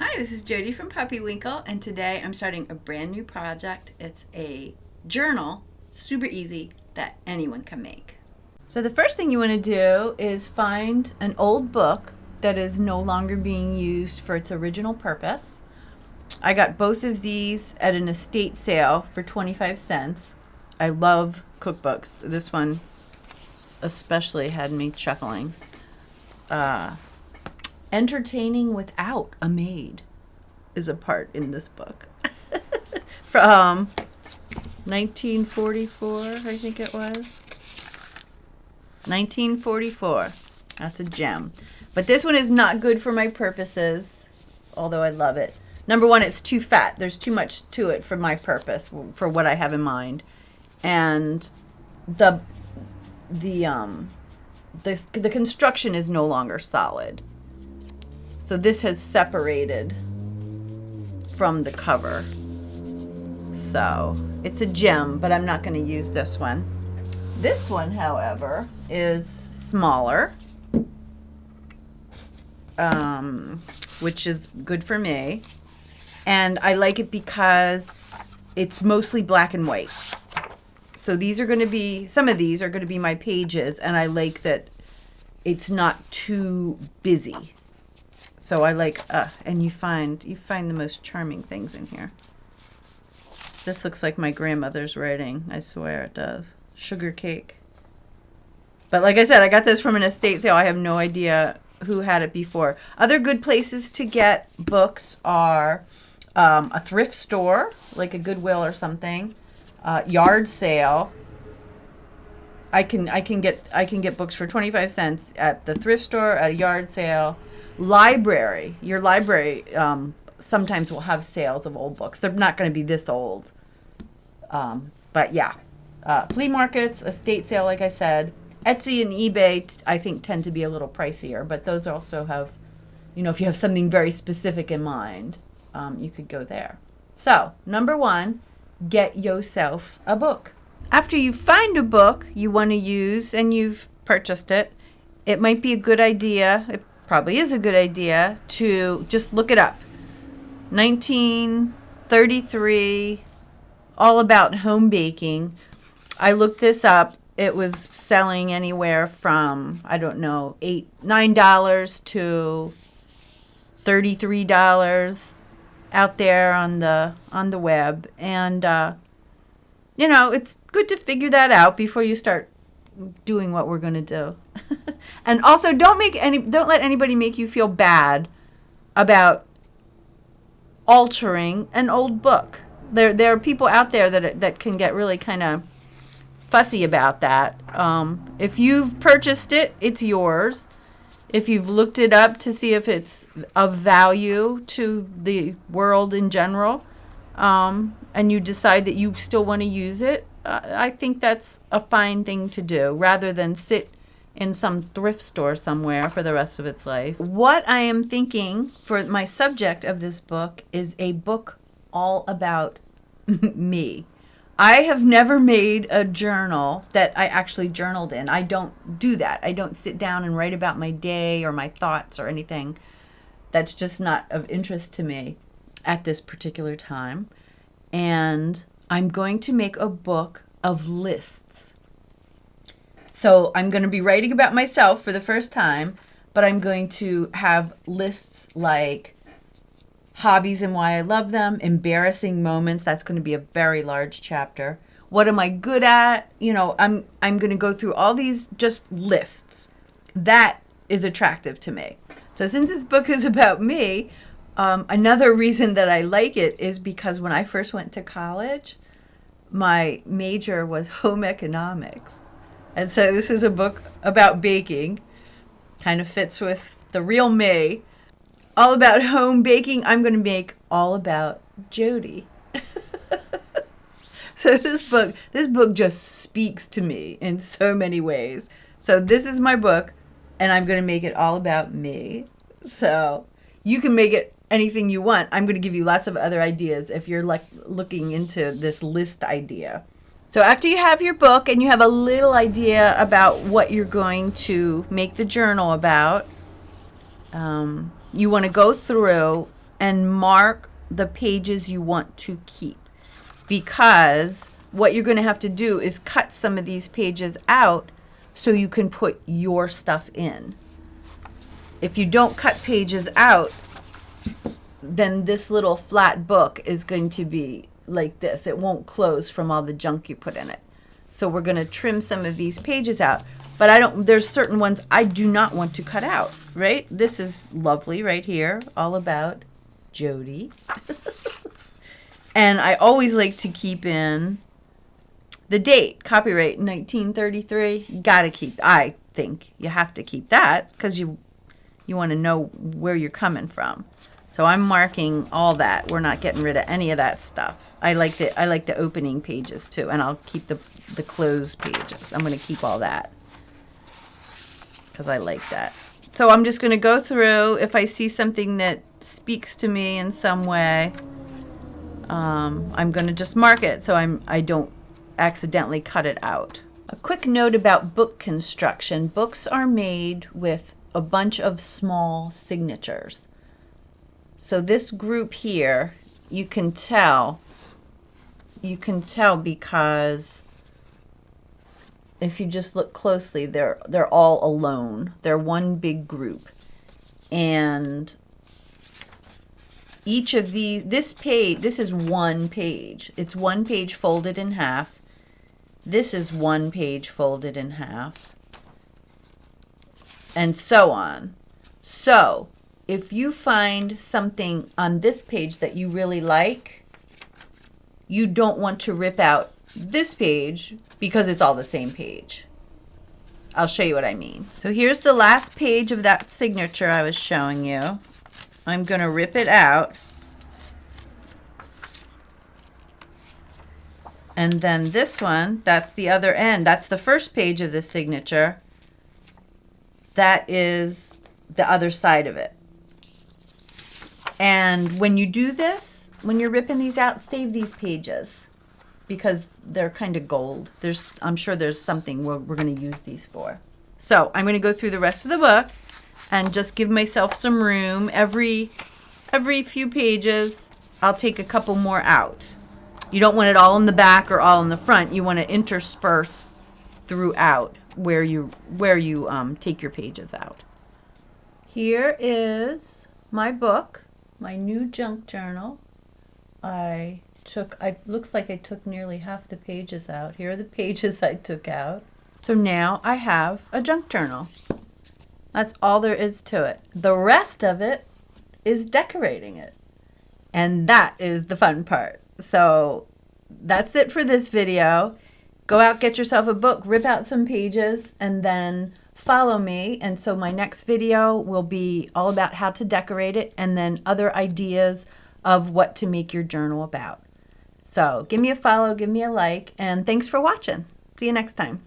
Hi, this is Jody from Puppy Winkle, and today I'm starting a brand new project. It's a journal, super easy, that anyone can make. So the first thing you want to do is find an old book that is no longer being used for its original purpose. I got both of these at an estate sale for 25 cents. I love cookbooks. This one especially had me chuckling. Entertaining without a maid is a part in this book. From 1944, I think it was. 1944. That's a gem. But this one is not good for my purposes, although I love it. Number one, it's too fat. There's too much to it for my purpose, for what I have in mind. And the construction is no longer solid. So this has separated from the cover. So it's a gem, but I'm not going to use this one. This one, however, is smaller, which is good for me. And I like it because it's mostly black and white. So these are going to be, some of these are going to be my pages, and I like that it's not too busy. So I like, and you find the most charming things in here. This looks like my grandmother's writing. I swear it does. Sugar cake. But like I said, I got this from an estate sale. I have no idea who had it before. Other good places to get books are a thrift store, like a Goodwill or something, yard sale. I can get books for 25 cents at the thrift store, at a yard sale. Library. Your library sometimes will have sales of old books. They're not going to be this old. But yeah. Flea markets, estate sale, like I said. Etsy and eBay, I think, tend to be a little pricier. But those also have, if you have something very specific in mind, you could go there. So, number one, get yourself a book. After you find a book you want to use and you've purchased it, it might be a good idea, it probably is a good idea, to just look it up. 1933, all about home baking. I looked this up. It was selling anywhere from, I don't know, $9 to $33 out there on the web. And it's good to figure that out before you start doing what we're going to do. And also, don't let anybody make you feel bad about altering an old book. There are people out there that can get really kind of fussy about that. If you've purchased it, it's yours. If you've looked it up to see if it's of value to the world in general, and you decide that you still want to use it, I think that's a fine thing to do, rather than sit in some thrift store somewhere for the rest of its life. What I am thinking for my subject of this book is a book all about me. I have never made a journal that I actually journaled in. I don't do that. I don't sit down and write about my day or my thoughts or anything. That's just not of interest to me at this particular time. And I'm going to make a book of lists. So I'm going to be writing about myself for the first time, but I'm going to have lists like hobbies and why I love them, embarrassing moments. That's going to be a very large chapter. What am I good at? I'm going to go through all these just lists. That is attractive to me. So since this book is about me, another reason that I like it is because when I first went to college, my major was home economics. And so this is a book about baking. Kind of fits with the real me. All about home baking. I'm going to make all about Jody. So this book just speaks to me in so many ways. So this is my book, and I'm going to make it all about me. So you can make it anything you want. I'm going to give you lots of other ideas if you're looking into this list idea. So after you have your book and you have a little idea about what you're going to make the journal about, you want to go through and mark the pages you want to keep, because what you're going to have to do is cut some of these pages out so you can put your stuff in. If you don't cut pages out, then this little flat book is going to be like this. It won't close from all the junk you put in it. So we're going to trim some of these pages out. But there's certain ones I do not want to cut out, right? This is lovely right here, all about Jody. And I always like to keep in the date, copyright 1933. You got to keep, I think you have to keep that, because you want to know where you're coming from. So I'm marking all that. We're not getting rid of any of that stuff. I like the opening pages too, and I'll keep the closed pages. I'm going to keep all that because I like that. So I'm just going to go through. If I see something that speaks to me in some way, I'm going to just mark it so I don't accidentally cut it out. A quick note about book construction. Books are made with a bunch of small signatures. So this group here, you can tell because if you just look closely, they're all alone. They're one big group. And each of these, this is one page. It's one page folded in half. This is one page folded in half. And so on. So, if you find something on this page that you really like, you don't want to rip out this page because it's all the same page. I'll show you what I mean. So here's the last page of that signature I was showing you. I'm going to rip it out. And then this one, that's the other end. That's the first page of the signature. That is the other side of it. And when you do this, when you're ripping these out, save these pages because they're kind of gold. I'm sure there's something we're going to use these for. So I'm going to go through the rest of the book and just give myself some room. Every few pages, I'll take a couple more out. You don't want it all in the back or all in the front. You want to intersperse throughout where you take your pages out. Here is my book, my new junk journal. Looks like I took nearly half the pages out. Here are the pages I took out. So now I have a junk journal. That's all there is to it. The rest of it is decorating it. And that is the fun part. So that's it for this video. Go out, get yourself a book, rip out some pages, and then follow me. And so my next video will be all about how to decorate it and then other ideas of what to make your journal about. So give me a follow, give me a like, and thanks for watching. See you next time.